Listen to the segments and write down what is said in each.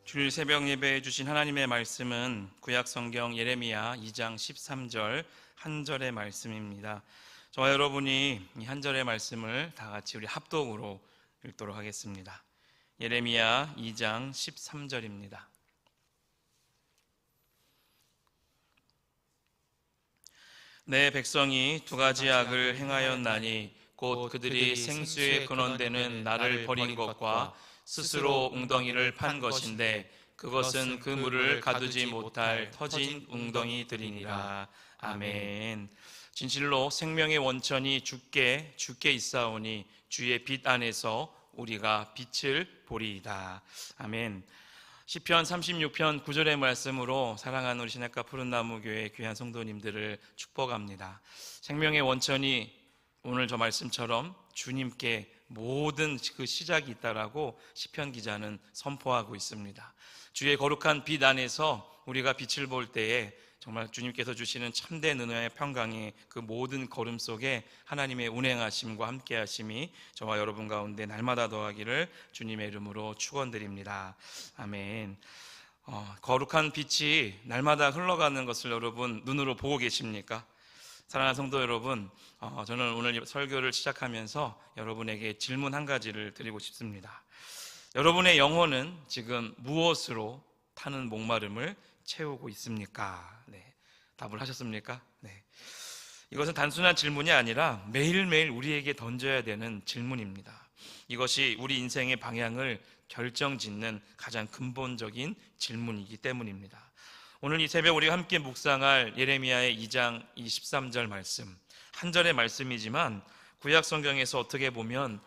주일 새벽 예배해 주신 하나님의 말씀은 구약 성경 예레미야 2장 13절 한 절의 말씀입니다. 저와 여러분이 이 한 절의 말씀을 다 같이 우리 합독으로 읽도록 하겠습니다. 예레미야 2장 13절입니다. 내 백성이 두 가지 악을 행하였나니 곧 그들이 생수의 근원되는 나를 버린 것과 스스로 웅덩이를 판 것인데 그것은 그 물을 가두지 못할 터진 웅덩이들이니라. 아멘. 진실로 생명의 원천이 주께 있사오니 주의 빛 안에서 우리가 빛을 보리이다. 아멘. 시편 36편 9절의 말씀으로 사랑하는 우리 시냇가 푸른나무 교회 귀한 성도님들을 축복합니다. 생명의 원천이 오늘 저 말씀처럼 주님께 모든 그 시작이 있다라고 시편 기자는 선포하고 있습니다. 주의 거룩한 빛 안에서 우리가 빛을 볼 때에 정말 주님께서 주시는 참된 은혜의 평강의 그 모든 걸음 속에 하나님의 운행하심과 함께하심이 저와 여러분 가운데 날마다 더하기를 주님의 이름으로 축원드립니다. 아멘. 거룩한 빛이 날마다 흘러가는 것을 여러분 눈으로 보고 계십니까? 사랑하는 성도 여러분, 저는 오늘 설교를 시작하면서 여러분에게 질문 한 가지를 드리고 싶습니다. 여러분의 영혼은 지금 무엇으로 타는 목마름을 채우고 있습니까? 네, 답을 하셨습니까? 네. 이것은 단순한 질문이 아니라 매일매일 우리에게 던져야 되는 질문입니다. 이것이 우리 인생의 방향을 결정짓는 가장 근본적인 질문이기 때문입니다. 오늘 이 새벽 우리가 함께 묵상할 예레미야의 2장 23절 말씀, 한 절의 말씀이지만 구약 성경에서 어떻게 보면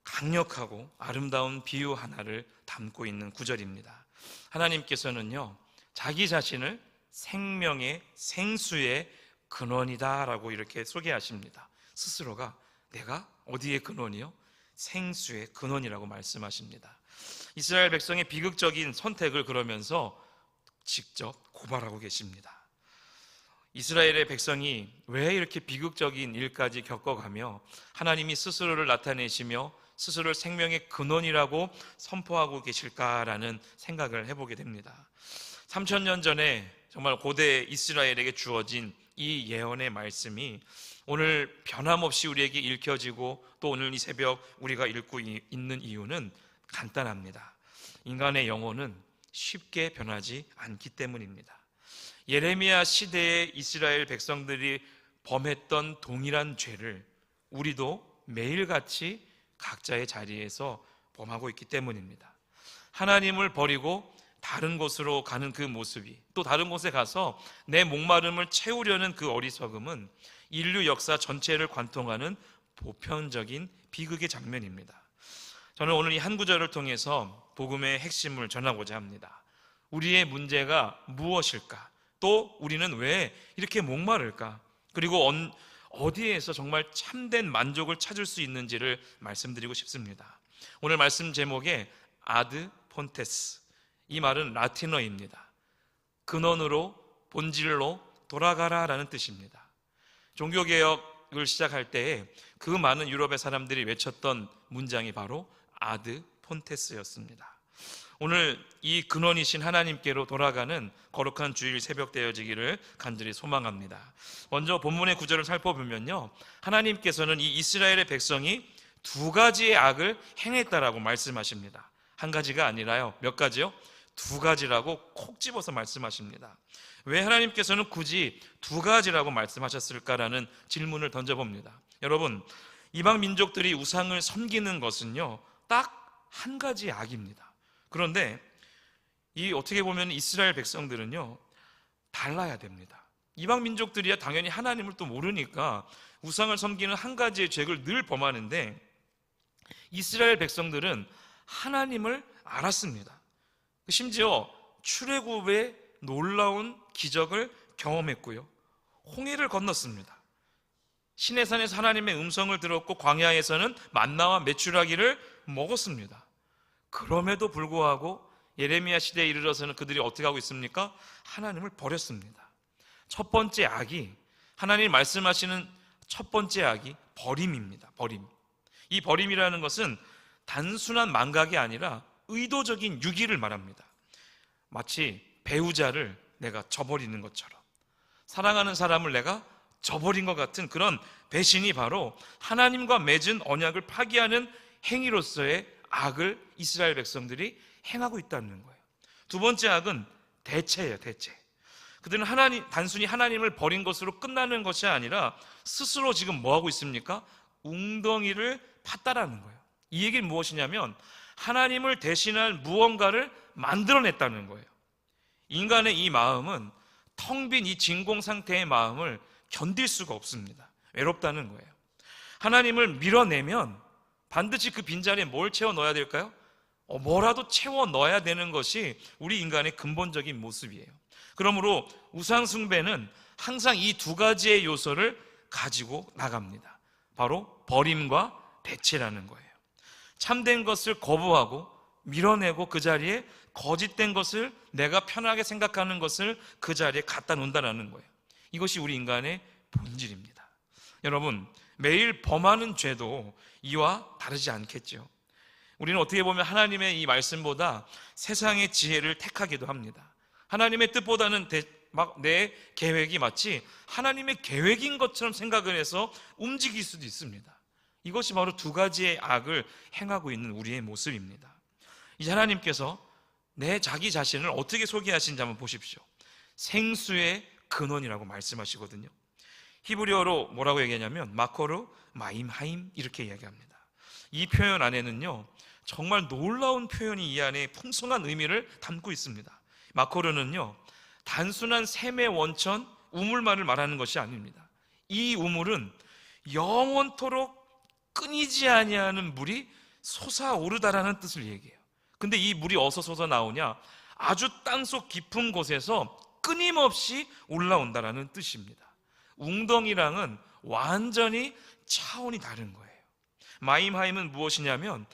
강력하고 아름다운 비유 하나를 담고 있는 구절입니다. 하나님께서는요, 자기 자신을 생명의 생수의 근원이다라고 이렇게 소개하십니다. 스스로가 내가 어디의 근원이요? 생수의 근원이라고 말씀하십니다. 이스라엘 백성의 비극적인 선택을 그러면서 직접 고발하고 계십니다. 이스라엘의 백성이 왜 이렇게 비극적인 일까지 겪어가며 하나님이 스스로를 나타내시며 스스로를 생명의 근원이라고 선포하고 계실까라는 생각을 해보게 됩니다. 3000년 전에 정말 고대 이스라엘에게 주어진 이 예언의 말씀이 오늘 변함없이 우리에게 읽혀지고 또 오늘 이 새벽 우리가 읽고 있는 이유는 간단합니다. 인간의 영혼은 쉽게 변하지 않기 때문입니다. 예레미야 시대의 이스라엘 백성들이 범했던 동일한 죄를 우리도 매일같이 각자의 자리에서 범하고 있기 때문입니다. 하나님을 버리고 다른 곳으로 가는 그 모습이, 또 다른 곳에 가서 내 목마름을 채우려는 그 어리석음은 인류 역사 전체를 관통하는 보편적인 비극의 장면입니다. 저는 오늘 이 한 구절을 통해서 복음의 핵심을 전하고자 합니다. 우리의 문제가 무엇일까? 또 우리는 왜 이렇게 목마를까? 그리고 어디에서 정말 참된 만족을 찾을 수 있는지를 말씀드리고 싶습니다. 오늘 말씀 제목에 아드 폰테스, 이 말은 라틴어입니다. 근원으로, 본질로 돌아가라라는 뜻입니다. 종교개혁을 시작할 때에 그 많은 유럽의 사람들이 외쳤던 문장이 바로 아드 폰테스였습니다. 오늘 이 근원이신 하나님께로 돌아가는 거룩한 주일 새벽 되어지기를 간절히 소망합니다. 먼저 본문의 구절을 살펴보면요, 하나님께서는 이 이스라엘의 백성이 두 가지의 악을 행했다라고 말씀하십니다. 한 가지가 아니라요, 몇 가지요? 두 가지라고 콕 집어서 말씀하십니다. 왜 하나님께서는 굳이 두 가지라고 말씀하셨을까라는 질문을 던져봅니다. 여러분, 이방 민족들이 우상을 섬기는 것은요, 딱 한 가지 악입니다. 그런데 이 어떻게 보면 이스라엘 백성들은요, 달라야 됩니다. 이방 민족들이야 당연히 하나님을 또 모르니까 우상을 섬기는 한 가지의 죄를 늘 범하는데 이스라엘 백성들은 하나님을 알았습니다. 심지어 출애굽의 놀라운 기적을 경험했고요, 홍해를 건넜습니다. 시내산에서 하나님의 음성을 들었고 광야에서는 만나와 메추라기를 먹었습니다. 그럼에도 불구하고 예레미야 시대에 이르러서는 그들이 어떻게 하고 있습니까? 하나님을 버렸습니다. 첫 번째 악이, 하나님 말씀하시는 첫 번째 악이 버림입니다. 버림. 이 버림이라는 것은 단순한 망각이 아니라 의도적인 유기를 말합니다. 마치 배우자를 내가 저버리는 것처럼, 사랑하는 사람을 내가 저버린 것 같은 그런 배신이 바로 하나님과 맺은 언약을 파기하는 행위로서의 악을 이스라엘 백성들이 행하고 있다는 거예요. 두 번째 악은 대체예요. 대체. 그들은 단순히 하나님을 버린 것으로 끝나는 것이 아니라 스스로 지금 뭐하고 있습니까? 웅덩이를 팠다라는 거예요. 이 얘기는 무엇이냐면 하나님을 대신할 무언가를 만들어냈다는 거예요. 인간의 이 마음은 텅 빈 이 진공 상태의 마음을 견딜 수가 없습니다. 외롭다는 거예요. 하나님을 밀어내면 반드시 그 빈자리에 뭘 채워 넣어야 될까요? 뭐라도 채워 넣어야 되는 것이 우리 인간의 근본적인 모습이에요. 그러므로 우상 숭배는 항상 이 두 가지의 요소를 가지고 나갑니다. 바로 버림과 대체라는 거예요. 참된 것을 거부하고 밀어내고 그 자리에 거짓된 것을, 내가 편하게 생각하는 것을 그 자리에 갖다 놓는다는 거예요. 이것이 우리 인간의 본질입니다. 여러분, 매일 범하는 죄도 이와 다르지 않겠죠. 우리는 어떻게 보면 하나님의 이 말씀보다 세상의 지혜를 택하기도 합니다. 하나님의 뜻보다는 내 계획이 마치 하나님의 계획인 것처럼 생각을 해서 움직일 수도 있습니다. 이것이 바로 두 가지의 악을 행하고 있는 우리의 모습입니다. 이제 하나님께서 자기 자신을 어떻게 소개하시는지 한번 보십시오. 생수의 근원이라고 말씀하시거든요. 히브리어로 뭐라고 얘기하냐면 마코르 마임하임 이렇게 이야기합니다. 이 표현 안에는요 정말 놀라운 표현이 이 안에 풍성한 의미를 담고 있습니다. 마코르는요 단순한 샘의 원천 우물만을 말하는 것이 아닙니다. 이 우물은 영원토록 끊이지 아니하는 물이 솟아오르다라는 뜻을 얘기해요. 근데 이 물이 어디서 솟아 나오냐? 아주 땅속 깊은 곳에서 끊임없이 올라온다라는 뜻입니다. 웅덩이랑은 완전히 차원이 다른 거예요. 마임하임은 무엇이냐면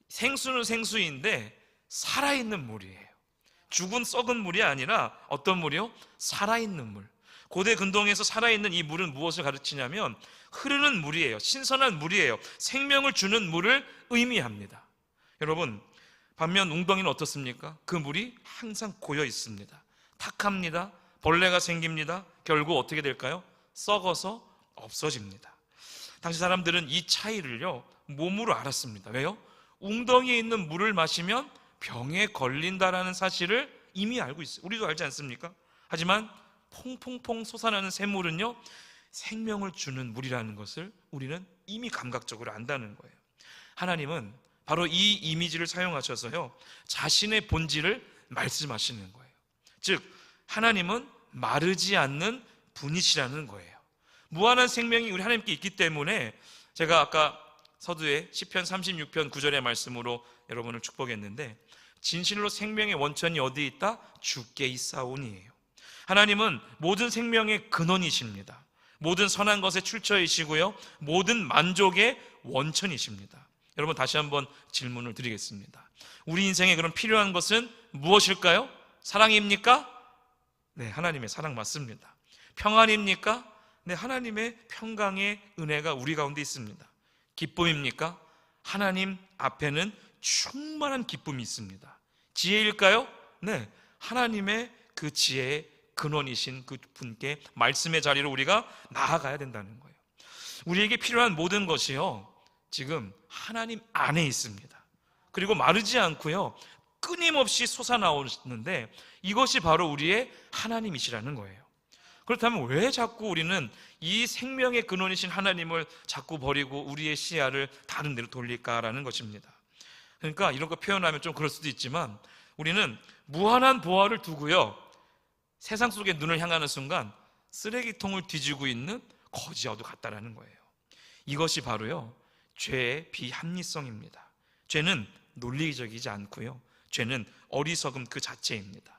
생수는 생수인데 살아있는 물이에요. 죽은 썩은 물이 아니라 어떤 물이요? 살아있는 물. 고대 근동에서 살아있는 이 물은 무엇을 가르치냐면 흐르는 물이에요. 신선한 물이에요. 생명을 주는 물을 의미합니다. 여러분, 반면 웅덩이는 어떻습니까? 그 물이 항상 고여 있습니다. 탁합니다. 벌레가 생깁니다. 결국 어떻게 될까요? 썩어서 없어집니다. 당시 사람들은 이 차이를요 몸으로 알았습니다. 왜요? 웅덩이에 있는 물을 마시면 병에 걸린다라는 사실을 이미 알고 있어요. 우리도 알지 않습니까? 하지만 퐁퐁퐁 솟아나는 샘물은요 생명을 주는 물이라는 것을 우리는 이미 감각적으로 안다는 거예요. 하나님은 바로 이 이미지를 사용하셔서요 자신의 본질을 말씀하시는 거예요. 즉 하나님은 마르지 않는 분이시라는 거예요. 무한한 생명이 우리 하나님께 있기 때문에 제가 아까 서두에 시편 36편 9절의 말씀으로 여러분을 축복했는데 진실로 생명의 원천이 어디 있다? 주께 있사오니예요. 하나님은 모든 생명의 근원이십니다. 모든 선한 것의 출처이시고요 모든 만족의 원천이십니다. 여러분 다시 한번 질문을 드리겠습니다. 우리 인생에 그럼 필요한 것은 무엇일까요? 사랑입니까? 네, 하나님의 사랑 맞습니다. 평안입니까? 네, 하나님의 평강의 은혜가 우리 가운데 있습니다. 기쁨입니까? 하나님 앞에는 충만한 기쁨이 있습니다. 지혜일까요? 네, 하나님의 그 지혜의 근원이신 그 분께 말씀의 자리로 우리가 나아가야 된다는 거예요. 우리에게 필요한 모든 것이요 지금 하나님 안에 있습니다. 그리고 마르지 않고요 끊임없이 솟아나오는데 이것이 바로 우리의 하나님이시라는 거예요. 그렇다면 왜 자꾸 우리는 이 생명의 근원이신 하나님을 자꾸 버리고 우리의 시야를 다른 데로 돌릴까라는 것입니다. 그러니까 이런 거 표현하면 좀 그럴 수도 있지만 우리는 무한한 보화를 두고요 세상 속에 눈을 향하는 순간 쓰레기통을 뒤지고 있는 거지와도 같다라는 거예요. 이것이 바로요 죄의 비합리성입니다. 죄는 논리적이지 않고요 죄는 어리석음 그 자체입니다.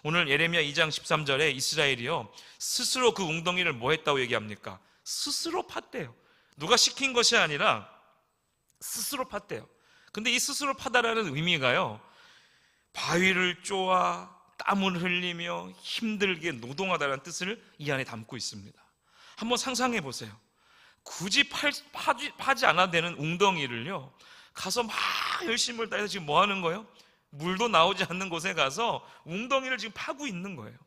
오늘 예레미야 2장 13절에 이스라엘이요 스스로 그 웅덩이를 뭐 했다고 얘기합니까? 스스로 팠대요. 누가 시킨 것이 아니라 스스로 팠대요. 근데 이 스스로 파다라는 의미가요 바위를 쪼아 땀을 흘리며 힘들게 노동하다라는 뜻을 이 안에 담고 있습니다. 한번 상상해 보세요. 굳이 파지 않아도 되는 웅덩이를요 가서 막 열심을 다해서 지금 뭐 하는 거예요? 물도 나오지 않는 곳에 가서 웅덩이를 지금 파고 있는 거예요.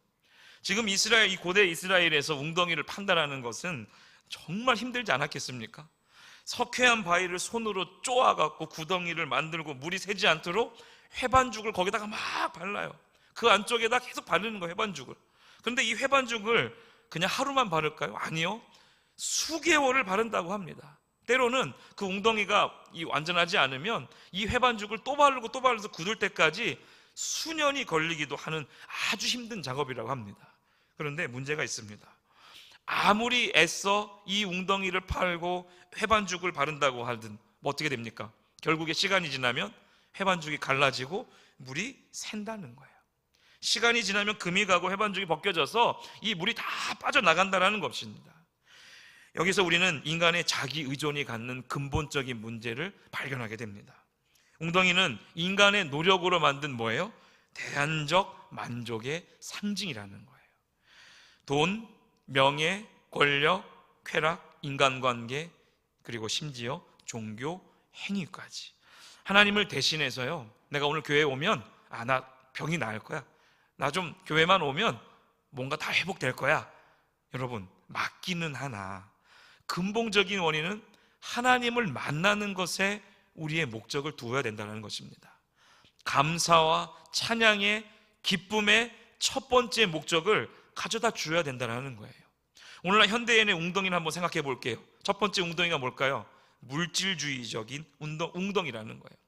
지금 이스라엘, 이 고대 이스라엘에서 웅덩이를 판다라는 것은 정말 힘들지 않았겠습니까? 석회암 바위를 손으로 쪼아갖고 구덩이를 만들고 물이 새지 않도록 회반죽을 거기다가 막 발라요. 그 안쪽에다 계속 바르는 거예요, 회반죽을. 그런데 이 회반죽을 그냥 하루만 바를까요? 아니요, 수개월을 바른다고 합니다. 때로는 그 웅덩이가 완전하지 않으면 이 회반죽을 또 바르고 또 바르면서 굳을 때까지 수년이 걸리기도 하는 아주 힘든 작업이라고 합니다. 그런데 문제가 있습니다. 아무리 애써 이 웅덩이를 팔고 회반죽을 바른다고 하든 어떻게 됩니까? 결국에 시간이 지나면 회반죽이 갈라지고 물이 샌다는 거예요. 시간이 지나면 금이 가고 회반죽이 벗겨져서 이 물이 다 빠져나간다는 것입니다. 여기서 우리는 인간의 자기 의존이 갖는 근본적인 문제를 발견하게 됩니다. 웅덩이는 인간의 노력으로 만든 뭐예요? 대안적 만족의 상징이라는 거예요. 돈, 명예, 권력, 쾌락, 인간관계, 그리고 심지어 종교, 행위까지. 하나님을 대신해서요, 내가 오늘 교회에 오면 나 병이 나을 거야, 나 좀 교회만 오면 뭔가 다 회복될 거야, 여러분, 맞기는 하나 근본적인 원인은 하나님을 만나는 것에 우리의 목적을 두어야 된다는 것입니다. 감사와 찬양의 기쁨의 첫 번째 목적을 가져다 주어야 된다는 거예요. 오늘날 현대인의 웅덩이를 한번 생각해 볼게요. 첫 번째 웅덩이가 뭘까요? 물질주의적인 웅덩이라는 거예요.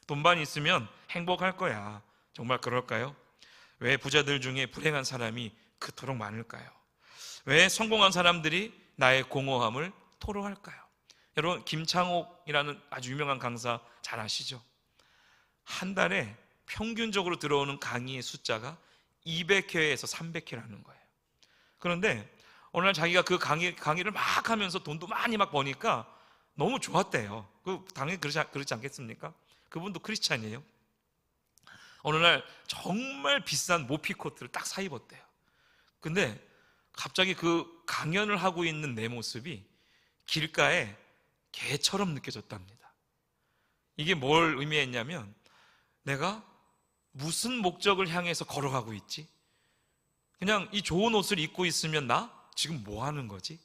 돈만 있으면 행복할 거야. 정말 그럴까요? 왜 부자들 중에 불행한 사람이 그토록 많을까요? 왜 성공한 사람들이 나의 공허함을 토로할까요? 여러분, 김창옥이라는 아주 유명한 강사 잘 아시죠? 한 달에 평균적으로 들어오는 강의의 숫자가 200회에서 300회라는 거예요. 그런데 어느 날 자기가 그 강의를 막 하면서 돈도 많이 막 버니까 너무 좋았대요. 당연히 그렇지 않겠습니까? 그분도 크리스찬이에요. 어느 날 정말 비싼 모피 코트를 딱 사 입었대요. 근데 갑자기 그 강연을 하고 있는 내 모습이 길가에 개처럼 느껴졌답니다. 이게 뭘 의미했냐면, 내가 무슨 목적을 향해서 걸어가고 있지? 그냥 이 좋은 옷을 입고 있으면 나 지금 뭐 하는 거지?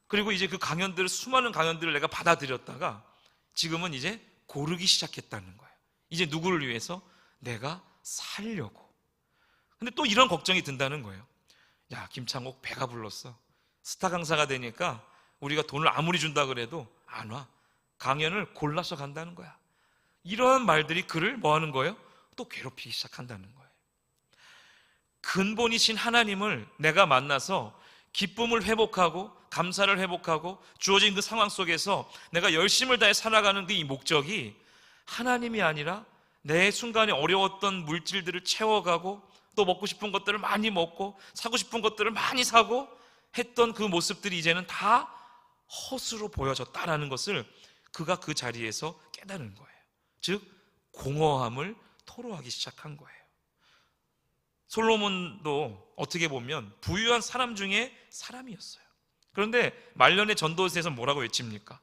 그리고 이제 그 수많은 강연들을 내가 받아들였다가 지금은 이제 고르기 시작했다는 거예요. 이제 누구를 위해서? 내가 살려고. 근데 또 이런 걱정이 든다는 거예요. 야, 김창옥 배가 불렀어. 스타 강사가 되니까 우리가 돈을 아무리 준다 그래도 안 와. 강연을 골라서 간다는 거야. 이런 말들이 그를 뭐 하는 거예요? 또 괴롭히기 시작한다는 거예요. 근본이신 하나님을 내가 만나서 기쁨을 회복하고 감사를 회복하고 주어진 그 상황 속에서 내가 열심을 다해 살아가는 이 목적이 하나님이 아니라 내 순간에 어려웠던 물질들을 채워가고 또 먹고 싶은 것들을 많이 먹고 사고 싶은 것들을 많이 사고 했던 그 모습들이 이제는 다 헛으로 보여졌다라는 것을 그가 그 자리에서 깨달은 거예요. 즉 공허함을 토로하기 시작한 거예요. 솔로몬도 어떻게 보면 부유한 사람 중에 사람이었어요. 그런데 말년의 전도서에서 뭐라고 외칩니까?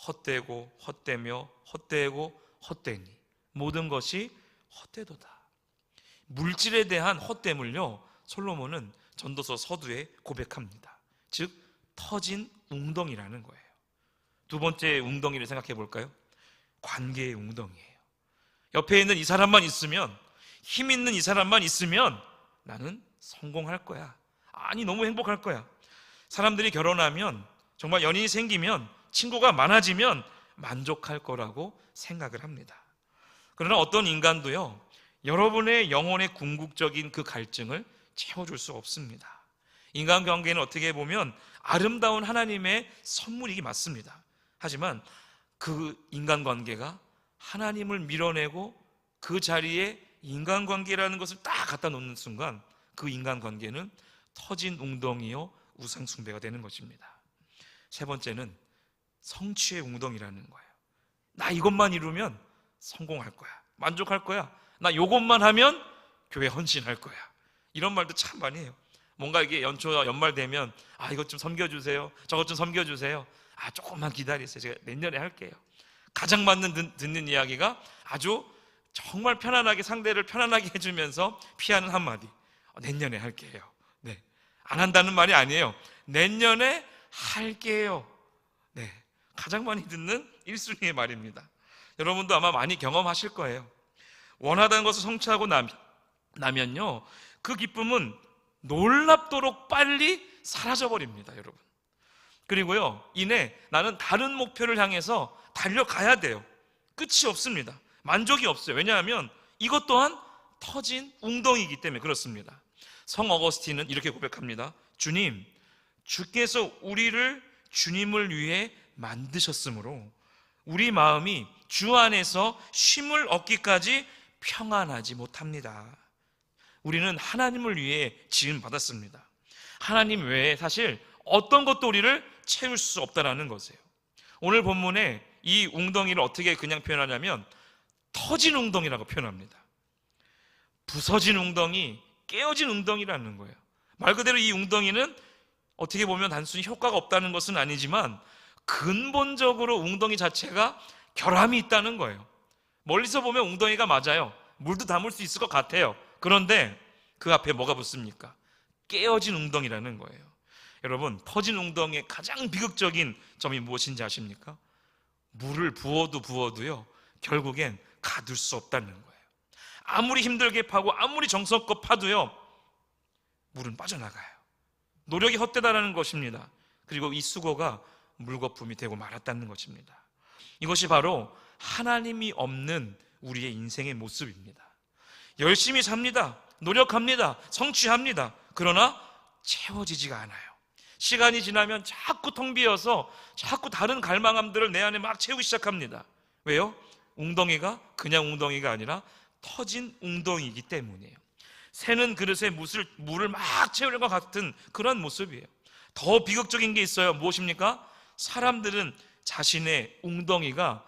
헛되고 헛되며 헛되고 헛되니 모든 것이 헛되도다. 물질에 대한 헛됨을요, 솔로몬은 전도서 서두에 고백합니다. 즉 터진 웅덩이라는 거예요. 두 번째 웅덩이를 생각해 볼까요? 관계의 웅덩이예요. 옆에 있는 이 사람만 있으면, 힘 있는 이 사람만 있으면 나는 성공할 거야. 아니, 너무 행복할 거야. 사람들이 결혼하면, 정말 연인이 생기면, 친구가 많아지면 만족할 거라고 생각을 합니다. 그러나 어떤 인간도요, 여러분의 영혼의 궁극적인 그 갈증을 채워줄 수 없습니다. 인간관계는 어떻게 보면 아름다운 하나님의 선물이기 맞습니다. 하지만 그 인간관계가 하나님을 밀어내고 그 자리에 인간관계라는 것을 딱 갖다 놓는 순간 그 인간관계는 터진 웅덩이요 우상숭배가 되는 것입니다. 세 번째는 성취의 웅덩이라는 거예요. 나 이것만 이루면 성공할 거야, 만족할 거야, 나 이것만 하면 교회 헌신할 거야. 이런 말도 참 많이 해요. 뭔가 이게 연말 되면 이것 좀 섬겨주세요, 저것 좀 섬겨주세요. 조금만 기다리세요, 제가 내년에 할게요. 가장 많은 듣는 이야기가 아주 정말 편안하게 상대를 편안하게 해주면서 피하는 한마디. 내년에 할게요. 네. 안 한다는 말이 아니에요. 내년에 할게요. 네. 가장 많이 듣는 1순위의 말입니다. 여러분도 아마 많이 경험하실 거예요. 원하다는 것을 성취하고 나면요, 그 기쁨은 놀랍도록 빨리 사라져버립니다, 여러분. 그리고요, 이내 나는 다른 목표를 향해서 달려가야 돼요. 끝이 없습니다. 만족이 없어요. 왜냐하면 이것 또한 터진 웅덩이이기 때문에 그렇습니다. 성 어거스틴은 이렇게 고백합니다. 주님, 주께서 우리를 주님을 위해 만드셨으므로 우리 마음이 주 안에서 쉼을 얻기까지 평안하지 못합니다. 우리는 하나님을 위해 지음받았습니다. 하나님 외에 사실 어떤 것도 우리를 채울 수 없다는 것이에요. 오늘 본문에 이 웅덩이를 어떻게 그냥 표현하냐면 터진 웅덩이라고 표현합니다. 부서진 웅덩이, 깨어진 웅덩이라는 거예요. 말 그대로 이 웅덩이는 어떻게 보면 단순히 효과가 없다는 것은 아니지만 근본적으로 웅덩이 자체가 결함이 있다는 거예요. 멀리서 보면 웅덩이가 맞아요. 물도 담을 수 있을 것 같아요. 그런데 그 앞에 뭐가 붙습니까? 깨어진 웅덩이라는 거예요. 여러분, 터진 웅덩이의 가장 비극적인 점이 무엇인지 아십니까? 물을 부어도요 결국엔 가둘 수 없다는 거예요. 아무리 힘들게 파고 아무리 정성껏 파도요 물은 빠져나가요. 노력이 헛되다라는 것입니다. 그리고 이 수고가 물거품이 되고 말았다는 것입니다. 이것이 바로 하나님이 없는 우리의 인생의 모습입니다. 열심히 삽니다. 노력합니다. 성취합니다. 그러나 채워지지가 않아요. 시간이 지나면 자꾸 텅 비어서 자꾸 다른 갈망함들을 내 안에 막 채우기 시작합니다. 왜요? 웅덩이가 그냥 웅덩이가 아니라 터진 웅덩이이기 때문이에요. 새는 그릇에 물을 막 채우는 것 같은 그런 모습이에요. 더 비극적인 게 있어요. 무엇입니까? 사람들은 자신의 웅덩이가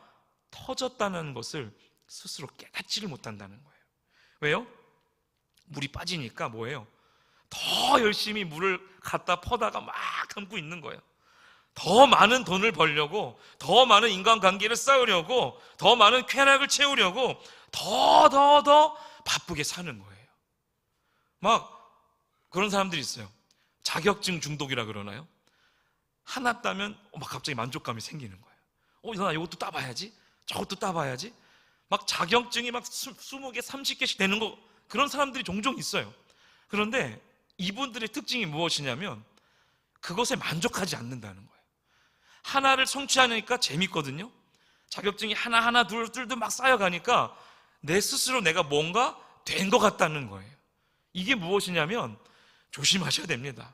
터졌다는 것을 스스로 깨닫지를 못한다는 거예요. 왜요? 물이 빠지니까 뭐예요? 더 열심히 물을 갖다 퍼다가 막 담고 있는 거예요. 더 많은 돈을 벌려고, 더 많은 인간관계를 쌓으려고, 더 많은 쾌락을 채우려고 더 바쁘게 사는 거예요. 막 그런 사람들이 있어요. 자격증 중독이라 그러나요? 하나 따면 막 갑자기 만족감이 생기는 거예요. 나 이것도 따봐야지, 저것도 따봐야지. 막 자격증이 막 20개, 30개씩 되는 거, 그런 사람들이 종종 있어요. 그런데 이분들의 특징이 무엇이냐면 그것에 만족하지 않는다는 거예요. 하나를 성취하니까 재밌거든요. 자격증이 하나 둘도 막 쌓여가니까 내 스스로 내가 뭔가 된 것 같다는 거예요. 이게 무엇이냐면 조심하셔야 됩니다.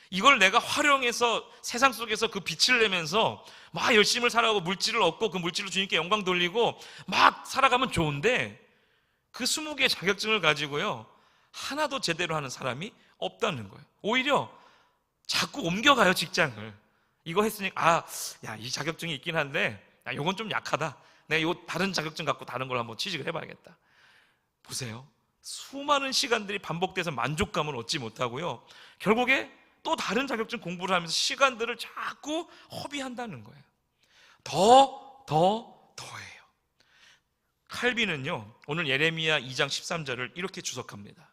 이걸 내가 활용해서 세상 속에서 그 빛을 내면서 막 열심히 살아가고 물질을 얻고 그 물질로 주님께 영광 돌리고 막 살아가면 좋은데 그 20개의 자격증을 가지고요 하나도 제대로 하는 사람이 없다는 거예요. 오히려 자꾸 옮겨가요, 직장을. 이거 했으니까 이 자격증이 있긴 한데 이건 좀 약하다. 내가 요 다른 자격증 갖고 다른 걸 한번 취직을 해봐야겠다. 보세요. 수많은 시간들이 반복돼서 만족감을 얻지 못하고요 결국에 또 다른 자격증 공부를 하면서 시간들을 자꾸 허비한다는 거예요. 더해요. 칼빈은요 오늘 예레미야 2장 13절을 이렇게 주석합니다.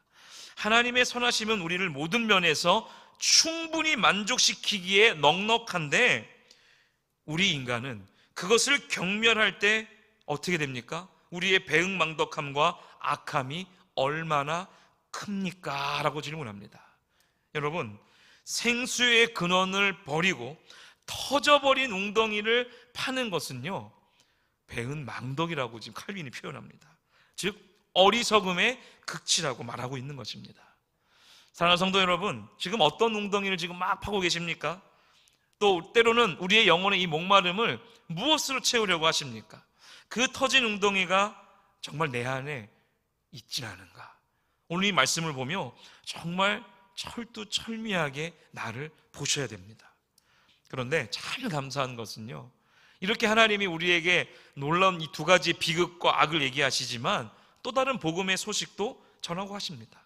하나님의 선하심은 우리를 모든 면에서 충분히 만족시키기에 넉넉한데 우리 인간은 그것을 경멸할 때 어떻게 됩니까? 우리의 배은망덕함과 악함이 얼마나 큽니까? 라고 질문합니다. 여러분, 생수의 근원을 버리고 터져버린 웅덩이를 파는 것은요 배은망덕이라고 지금 칼빈이 표현합니다. 즉 어리석음의 극치라고 말하고 있는 것입니다. 사랑하는 성도 여러분, 지금 어떤 웅덩이를 지금 막 파고 계십니까? 또 때로는 우리의 영혼의 이 목마름을 무엇으로 채우려고 하십니까? 그 터진 웅덩이가 정말 내 안에 있진 않은가? 오늘 이 말씀을 보며 정말 철두철미하게 나를 보셔야 됩니다. 그런데 참 감사한 것은요 이렇게 하나님이 우리에게 놀라운 이 두 가지 비극과 악을 얘기하시지만 또 다른 복음의 소식도 전하고 하십니다.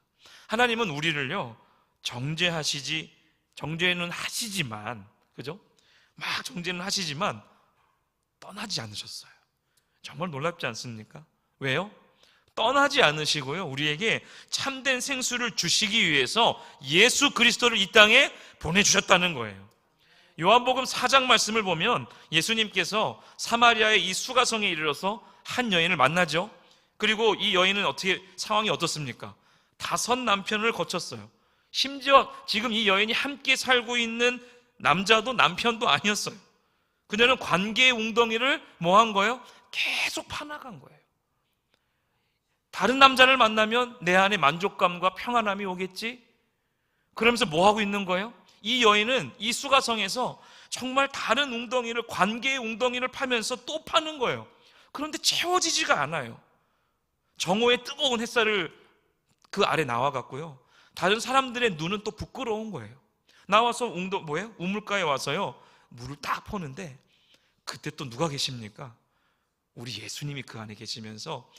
하나님은 우리를요 정죄는 하시지만, 그죠? 막 정죄는 하시지만 떠나지 않으셨어요. 정말 놀랍지 않습니까? 왜요? 떠나지 않으시고요, 우리에게 참된 생수를 주시기 위해서 예수 그리스도를 이 땅에 보내주셨다는 거예요. 요한복음 4장 말씀을 보면 예수님께서 사마리아의 이 수가성에 이르러서 한 여인을 만나죠. 그리고 이 여인은 상황이 어떻습니까? 5 남편을 거쳤어요. 심지어 지금 이 여인이 함께 살고 있는 남자도 남편도 아니었어요. 그녀는 관계의 웅덩이를 뭐 한 거예요? 계속 파나간 거예요. 다른 남자를 만나면 내 안에 만족감과 평안함이 오겠지? 그러면서 뭐 하고 있는 거예요? 이 여인은 이 수가성에서 정말 다른 웅덩이를, 관계의 웅덩이를 파면서 또 파는 거예요. 그런데 채워지지가 않아요. 정오의 뜨거운 햇살을 그 아래 나와갖고요, 다른 사람들의 눈은 또 부끄러운 거예요. 나와서 우물가에 와서요, 물을 딱 퍼는데 그때 또 누가 계십니까? 우리 예수님이 그 안에 계시면서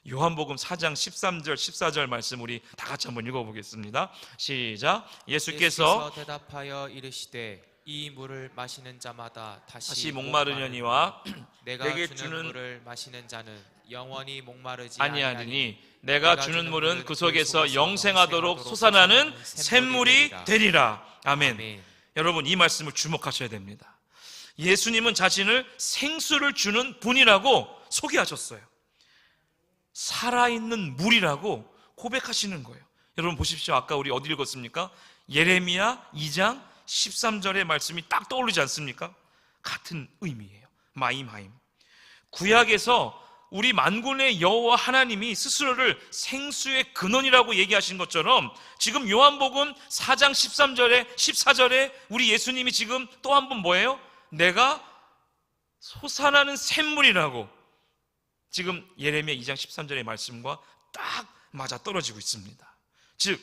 요한복음 4장 13절 14절 말씀 우리 다 같이 한번 읽어보겠습니다. 시작. 예수께서 대답하여 이르시되 이 물을 마시는 자마다 다시 목마르려니와 내가 주는 물을 마시는 자는 영원히 목마르지 아니하리니 내가 주는 물은 그 속에서 영생하도록 솟아나는 샘물이 되리라. 아멘. 여러분, 이 말씀을 주목하셔야 됩니다. 예수님은 자신을 생수를 주는 분이라고 소개하셨어요. 살아있는 물이라고 고백하시는 거예요. 여러분 보십시오. 아까 우리 어디 읽었습니까? 예레미야 2장 13절의 말씀이 딱 떠오르지 않습니까? 같은 의미예요. 마임하임. 구약에서 우리 만군의 여호와 하나님이 스스로를 생수의 근원이라고 얘기하신 것처럼 지금 요한복음 4장 13절에 14절에 우리 예수님이 지금 또 한 번 뭐예요? 내가 솟아나는 샘물이라고 지금 예레미야 2장 13절의 말씀과 딱 맞아 떨어지고 있습니다. 즉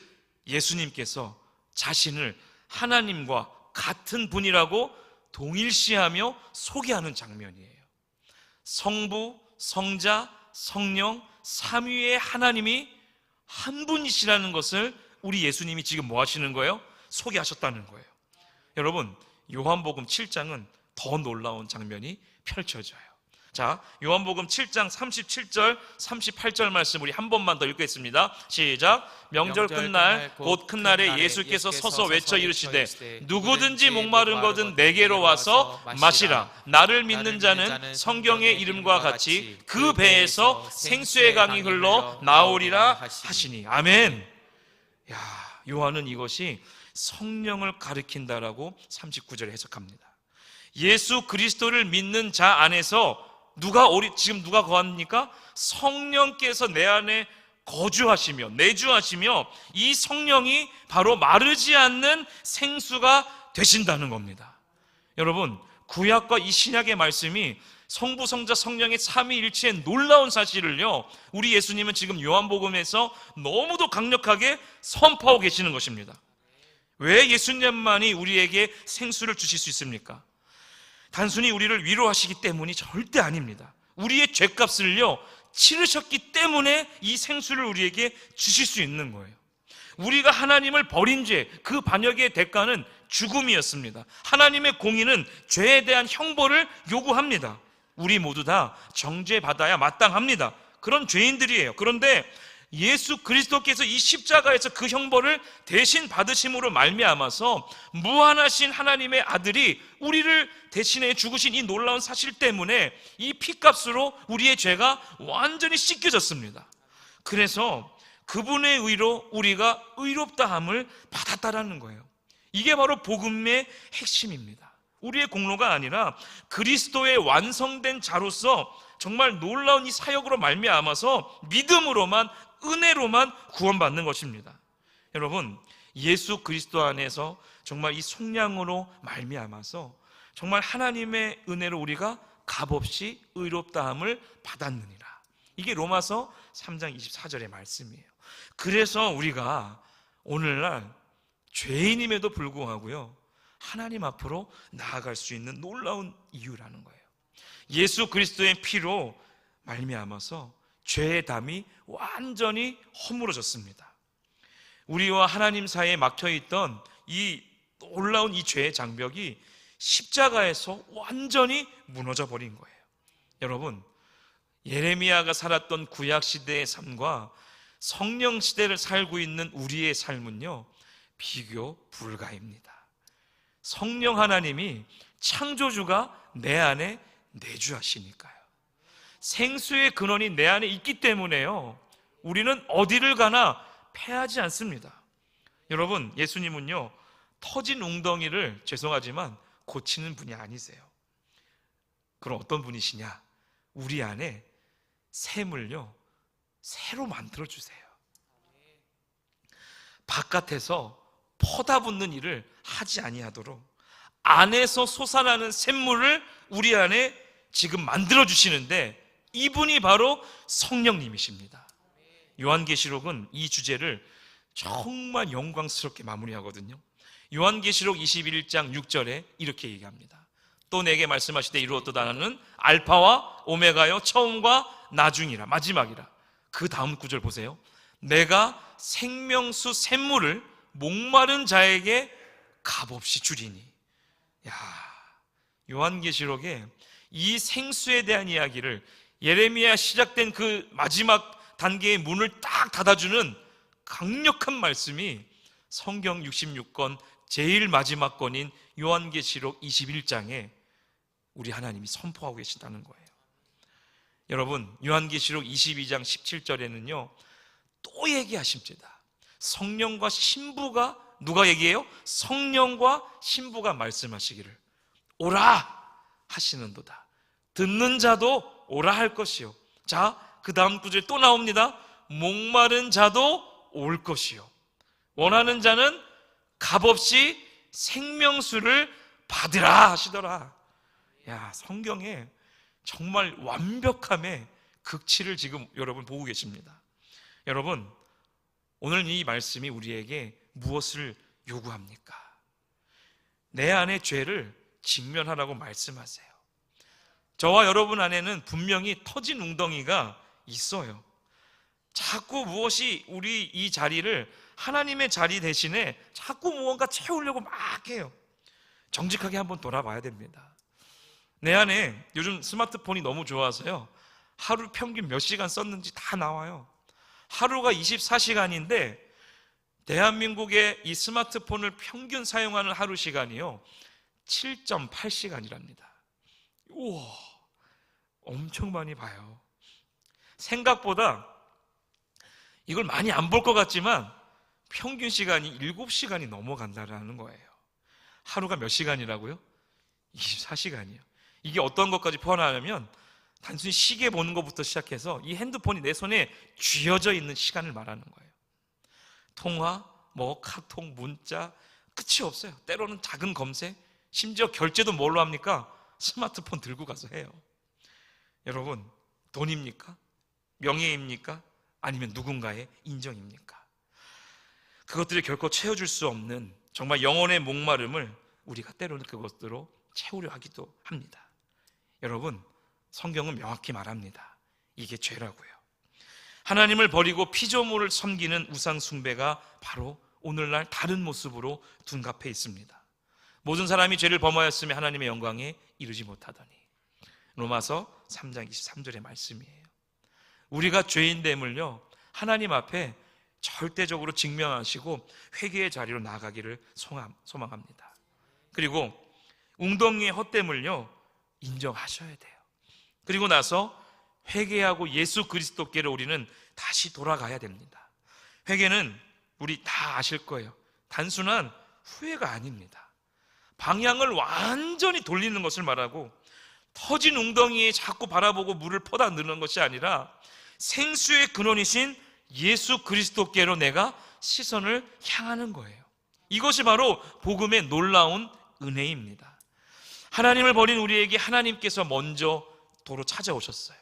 예수님께서 자신을 하나님과 같은 분이라고 동일시하며 소개하는 장면이에요. 성부, 성자, 성령, 삼위의 하나님이 한 분이시라는 것을 우리 예수님이 지금 뭐 하시는 거예요? 소개하셨다는 거예요. 여러분, 요한복음 7장은 더 놀라운 장면이 펼쳐져요. 자, 요한복음 7장 37절 38절 말씀 우리 한 번만 더 읽겠습니다. 시작. 명절 끝날 곧 큰 날에 예수께서 서서 외쳐 이르시되 누구든지 목마른 것은 내게로 와서 마시라. 나를 믿는 자는 성경의 이름과 같이 그 배에서 생수의 강이 흘러 나오리라 하시니. 아멘. 야, 요한은 이것이 성령을 가리킨다라고 39절에 해석합니다. 예수 그리스도를 믿는 자 안에서 지금 누가 거합니까? 성령께서 내 안에 거주하시며 내주하시며 이 성령이 바로 마르지 않는 생수가 되신다는 겁니다. 여러분, 구약과 이 신약의 말씀이 성부, 성자, 성령의 삼위일체의 놀라운 사실을요, 우리 예수님은 지금 요한복음에서 너무도 강력하게 선포하고 계시는 것입니다. 왜 예수님만이 우리에게 생수를 주실 수 있습니까? 단순히 우리를 위로하시기 때문이 절대 아닙니다. 우리의 죄값을요 치르셨기 때문에 이 생수를 우리에게 주실 수 있는 거예요. 우리가 하나님을 버린 죄, 그 반역의 대가는 죽음이었습니다. 하나님의 공의는 죄에 대한 형벌을 요구합니다. 우리 모두 다 정죄받아야 마땅합니다. 그런 죄인들이에요. 그런데 예수 그리스도께서 이 십자가에서 그 형벌을 대신 받으심으로 말미암아서 무한하신 하나님의 아들이 우리를 대신해 죽으신 이 놀라운 사실 때문에 이 피값으로 우리의 죄가 완전히 씻겨졌습니다. 그래서 그분의 의로 우리가 의롭다함을 받았다라는 거예요. 이게 바로 복음의 핵심입니다. 우리의 공로가 아니라 그리스도의 완성된 자로서 정말 놀라운 이 사역으로 말미암아서 믿음으로만, 은혜로만 구원받는 것입니다. 여러분, 예수 그리스도 안에서 정말 이 속량으로 말미암아서 정말 하나님의 은혜로 우리가 값없이 의롭다함을 받았느니라. 이게 로마서 3장 24절의 말씀이에요. 그래서 우리가 오늘날 죄인임에도 불구하고요 하나님 앞으로 나아갈 수 있는 놀라운 이유라는 거예요. 예수 그리스도의 피로 말미암아서 죄의 담이 완전히 허물어졌습니다. 우리와 하나님 사이에 막혀있던 이 놀라운 이 죄의 장벽이 십자가에서 완전히 무너져 버린 거예요. 여러분, 예레미야가 살았던 구약 시대의 삶과 성령 시대를 살고 있는 우리의 삶은요, 비교 불가입니다. 성령 하나님이 창조주가 내 안에 내주하시니까요. 생수의 근원이 내 안에 있기 때문에요, 우리는 어디를 가나 패하지 않습니다. 여러분, 예수님은요, 터진 웅덩이를 죄송하지만 고치는 분이 아니세요. 그럼 어떤 분이시냐? 우리 안에 샘을요, 새로 만들어 주세요. 바깥에서 퍼다붙는 일을 하지 아니하도록 안에서 솟아나는 샘물을 우리 안에 지금 만들어 주시는데, 이분이 바로 성령님이십니다. 요한계시록은 이 주제를 정말 영광스럽게 마무리하거든요. 요한계시록 21장 6절에 이렇게 얘기합니다. 또 내게 말씀하시되 이루었도다. 나는 알파와 오메가요, 처음과 나중이라, 마지막이라. 그 다음 구절 보세요. 내가 생명수 샘물을 목마른 자에게 값없이 주리니. 야, 요한계시록에 이 생수에 대한 이야기를, 예레미야 시작된 그 마지막 단계의 문을 딱 닫아주는 강력한 말씀이 성경 66권 제일 마지막 권인 요한계시록 21장에 우리 하나님이 선포하고 계신다는 거예요. 여러분, 요한계시록 22장 17절에는요 또 얘기하십니다. 성령과 신부가, 누가 얘기해요? 성령과 신부가 말씀하시기를 오라 하시는도다. 듣는 자도 오라 할 것이요. 자, 그 다음 구절에 또 나옵니다. 목마른 자도 올 것이요. 원하는 자는 값없이 생명수를 받으라 하시더라. 야, 성경에 정말 완벽함의 극치를 지금 여러분 보고 계십니다. 여러분, 오늘 이 말씀이 우리에게 무엇을 요구합니까? 내 안의 죄를 직면하라고 말씀하세요. 저와 여러분 안에는 분명히 터진 웅덩이가 있어요. 자꾸 무엇이 우리 이 자리를 하나님의 자리 대신에 자꾸 무언가 채우려고 막 해요. 정직하게 한번 돌아봐야 됩니다. 내 안에 요즘 스마트폰이 너무 좋아서요, 하루 평균 몇 시간 썼는지 다 나와요. 하루가 24시간인데 대한민국의 이 스마트폰을 평균 사용하는 하루 시간이요 7.8시간이랍니다. 우와, 엄청 많이 봐요. 생각보다 이걸 많이 안 볼 것 같지만 평균 시간이 7시간이 넘어간다는 거예요. 하루가 몇 시간이라고요? 24시간이요. 이게 어떤 것까지 포함하냐면 단순히 시계 보는 것부터 시작해서 이 핸드폰이 내 손에 쥐어져 있는 시간을 말하는 거예요. 통화, 카톡, 문자, 끝이 없어요. 때로는 작은 검색, 심지어 결제도 뭘로 합니까? 스마트폰 들고 가서 해요. 여러분, 돈입니까? 명예입니까? 아니면 누군가의 인정입니까? 그것들이 결코 채워줄 수 없는 정말 영혼의 목마름을 우리가 때로는 그것으로 채우려 하기도 합니다. 여러분, 성경은 명확히 말합니다. 이게 죄라고요. 하나님을 버리고 피조물을 섬기는 우상 숭배가 바로 오늘날 다른 모습으로 둔갑해 있습니다. 모든 사람이 죄를 범하였으며 하나님의 영광에 이르지 못하더니. 로마서 3장 23절의 말씀이에요. 우리가 죄인됨을요 하나님 앞에 절대적으로 직면하시고 회개의 자리로 나아가기를 소망합니다. 그리고 웅덩이의 헛됨을요 인정하셔야 돼요. 그리고 나서 회개하고 예수 그리스도께로 우리는 다시 돌아가야 됩니다. 회개는 우리 다 아실 거예요. 단순한 후회가 아닙니다. 방향을 완전히 돌리는 것을 말하고, 터진 웅덩이에 자꾸 바라보고 물을 퍼다 넣는 것이 아니라 생수의 근원이신 예수 그리스도께로 내가 시선을 향하는 거예요. 이것이 바로 복음의 놀라운 은혜입니다. 하나님을 버린 우리에게 하나님께서 먼저 도로 찾아오셨어요.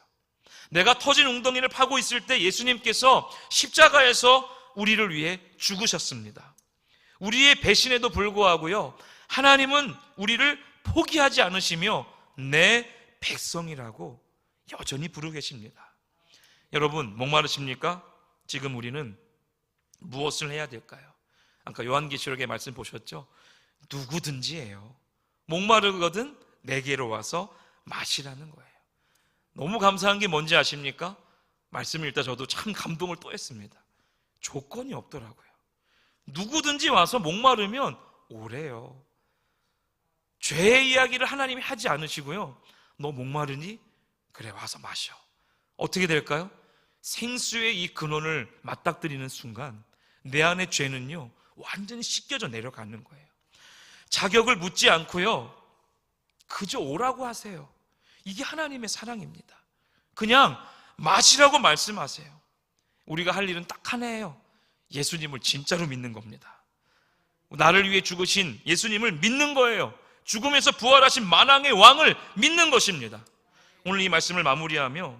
내가 터진 웅덩이를 파고 있을 때 예수님께서 십자가에서 우리를 위해 죽으셨습니다. 우리의 배신에도 불구하고요 하나님은 우리를 포기하지 않으시며 내 백성이라고 여전히 부르고 계십니다. 여러분, 목마르십니까? 지금 우리는 무엇을 해야 될까요? 아까 요한계시록의 말씀 보셨죠? 누구든지예요. 목마르거든 내게로 와서 마시라는 거예요. 너무 감사한 게 뭔지 아십니까? 말씀을 읽다 저도 참 감동을 또 했습니다. 조건이 없더라고요. 누구든지 와서 목마르면 오래요. 죄의 이야기를 하나님이 하지 않으시고요, 너 목마르니? 그래, 와서 마셔. 어떻게 될까요? 생수의 이 근원을 맞닥뜨리는 순간 내 안의 죄는요 완전히 씻겨져 내려가는 거예요. 자격을 묻지 않고요, 그저 오라고 하세요. 이게 하나님의 사랑입니다. 그냥 마시라고 말씀하세요. 우리가 할 일은 딱 하나예요. 예수님을 진짜로 믿는 겁니다. 나를 위해 죽으신 예수님을 믿는 거예요. 죽음에서 부활하신 만왕의 왕을 믿는 것입니다. 오늘 이 말씀을 마무리하며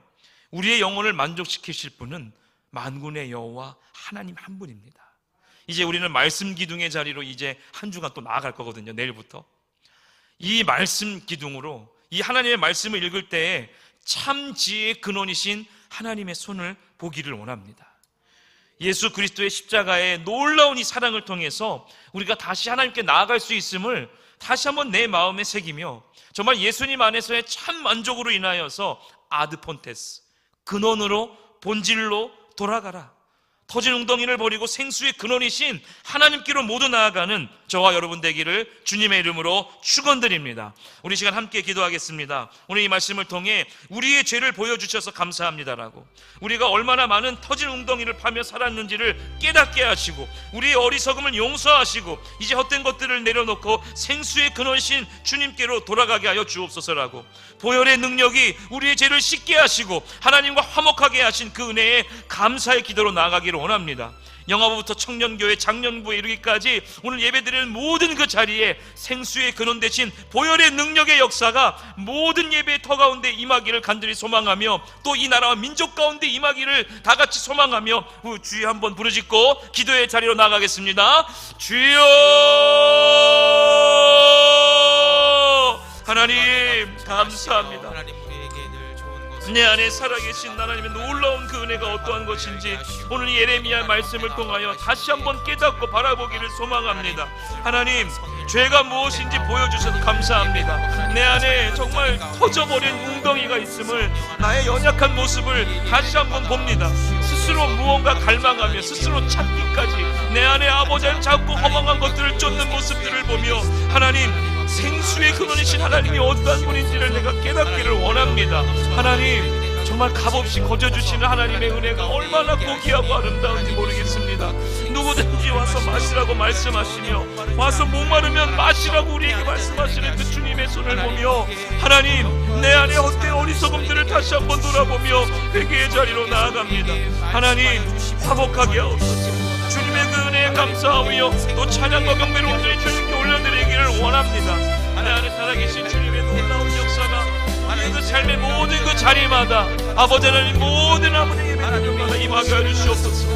우리의 영혼을 만족시키실 분은 만군의 여호와 하나님 한 분입니다. 이제 우리는 말씀 기둥의 자리로 이제 한 주간 또 나아갈 거거든요. 내일부터 이 말씀 기둥으로 이 하나님의 말씀을 읽을 때에 참 지혜의 근원이신 하나님의 손을 보기를 원합니다. 예수 그리스도의 십자가의 놀라운 이 사랑을 통해서 우리가 다시 하나님께 나아갈 수 있음을 다시 한번 내 마음에 새기며 정말 예수님 안에서의 참 만족으로 인하여서 아드폰테스, 근원으로 본질로 돌아가라. 터진 웅덩이를 버리고 생수의 근원이신 하나님께로 모두 나아가는 저와 여러분 되기를 주님의 이름으로 축원드립니다. 우리 시간 함께 기도하겠습니다. 오늘 이 말씀을 통해 우리의 죄를 보여주셔서 감사합니다라고, 우리가 얼마나 많은 터진 웅덩이를 파며 살았는지를 깨닫게 하시고 우리의 어리석음을 용서하시고 이제 헛된 것들을 내려놓고 생수의 근원이신 주님께로 돌아가게 하여 주옵소서라고, 보혈의 능력이 우리의 죄를 씻게 하시고 하나님과 화목하게 하신 그 은혜에 감사의 기도로 나아가기를 원합니다. 영화부부터 청년교회 장년부에 이르기까지 오늘 예배드리는 모든 그 자리에 생수의 근원 대신 보혈의 능력의 역사가 모든 예배의 터 가운데 임하기를 간절히 소망하며 또 이 나라와 민족 가운데 임하기를 다 같이 소망하며 주여 한번 부르짖고 기도의 자리로 나가겠습니다. 주여! 하나님 감사합니다. 하나님 우리에게 늘 좋은 것을 내 안에 살아계신 하나님의 놀라운 그 은혜가 어떠한 것인지 오늘 이 예레미야 말씀을 통하여 다시 한번 깨닫고 바라보기를 소망합니다. 하나님, 죄가 무엇인지 보여주셔서 감사합니다. 내 안에 정말 터져버린 웅덩이가 있음을, 나의 연약한 모습을 다시 한번 봅니다. 스스로 무언가 갈망하며 스스로 찾기까지 내 안에 아버지를 잡고 허망한 것들을 쫓는 모습들을 보며 하나님, 생수의 근원이신 하나님이 어떠한 분인지를 내가 깨닫기를 원합니다. 하나님, 정말 값없이 거저주시는 하나님의 은혜가 얼마나 고귀하고 아름다운지 모르겠습니다. 누구든지 와서 마시라고 말씀하시며 와서 목마르면 마시라고 우리에게 말씀하시는 그 주님의 손을 보며 하나님, 내 안에 헛된 어리석음들을 다시 한번 돌아보며 회개의 자리로 나아갑니다. 하나님, 화목하게 하옵소서. 주님의 그 은혜에 감사하며 또 찬양과 경배를 온전히 주님께 올려드리기를 원합니다. 내 안에 살아계신 주님의 놀라운 역사가 우리의 그 삶의 모든 그 자리마다 아버지 하나님 모든 아버지의 예배마다 임하게 하여 주시옵소서.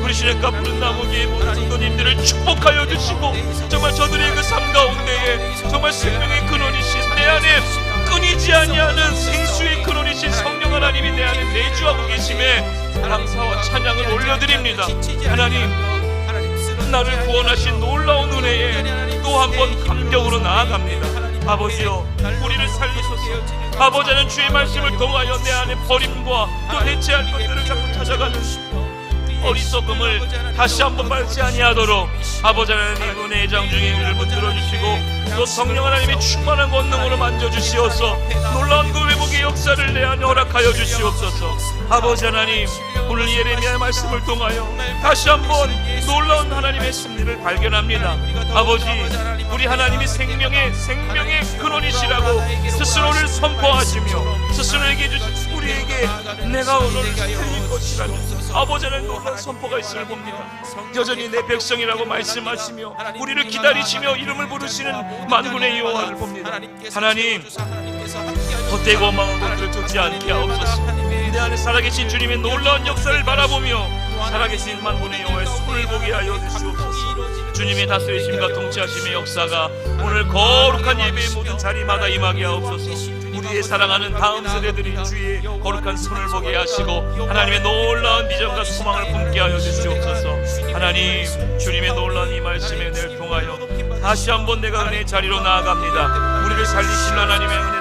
우리 시냇가 푸른 나무계의 모든 성도님들을 축복하여 주시고 정말 저들의 그 삶 가운데에 정말 생명의 근원이신 내 안에 끊이지 아니하는 생수의 근원이신 성령 하나님이 내 안에 내주하고 계심에 감사와 찬양을 올려드립니다. 하나님, 나를 구원하신 놀라운 은혜에 또 한 번 감격으로 나아갑니다. 아버지여, 우리를 살리소서. 아버지는 주의 말씀을 통하여 내 안에 버림과 또 대체할 것들을 자꾸 찾아가는 어리석음을 다시 한번 밟지 아니하도록 아버지 하나님 은혜의 장중에 우리를 붙들어 주시고 또 성령 하나님의 충만한 권능으로 만져주시어서 놀라운 그 회복의 역사를 내 안에 허락하여 주시옵소서. 아버지 하나님, 오늘 예레미야의 말씀을 통하여 다시 한번 놀라운 하나님의 승리를 발견합니다. 아버지, 우리 하나님이 생명의 근원이시라고 스스로를 선포하시며 스스로에게 주신 우리에게 내가 오늘 틀린 것이라는 아버지 하나님 놀라운 선포가 있음을 봅니다. 여전히 내 백성이라고 말씀하시며 우리를 기다리시며 이름을 부르시는 만군의 여호와를 봅니다. 하나님, 헛되고 망한 것들을 두지 않게 하옵소서. 내 안에 살아계신 주님의 놀라운 역사를 바라보며 살아계신 만군의 여호와의 손을 보게 하여 주시옵소서. 주님의 다스리심과 통치하심의 역사가 오늘 거룩한 예배의 모든 자리마다 임하게 하옵소서. 우리의 사랑하는 다음 세대들이 주의 거룩한 손을 보게 하시고 하나님의 놀라운 비전과 소망을 품게 하여 주시옵소서. 하나님, 주님의 놀라운 이 말씀의 은혜를 통하여 다시 한번 내가 은혜의 자리로 나아갑니다. 우리를 살리신 하나님의 은혜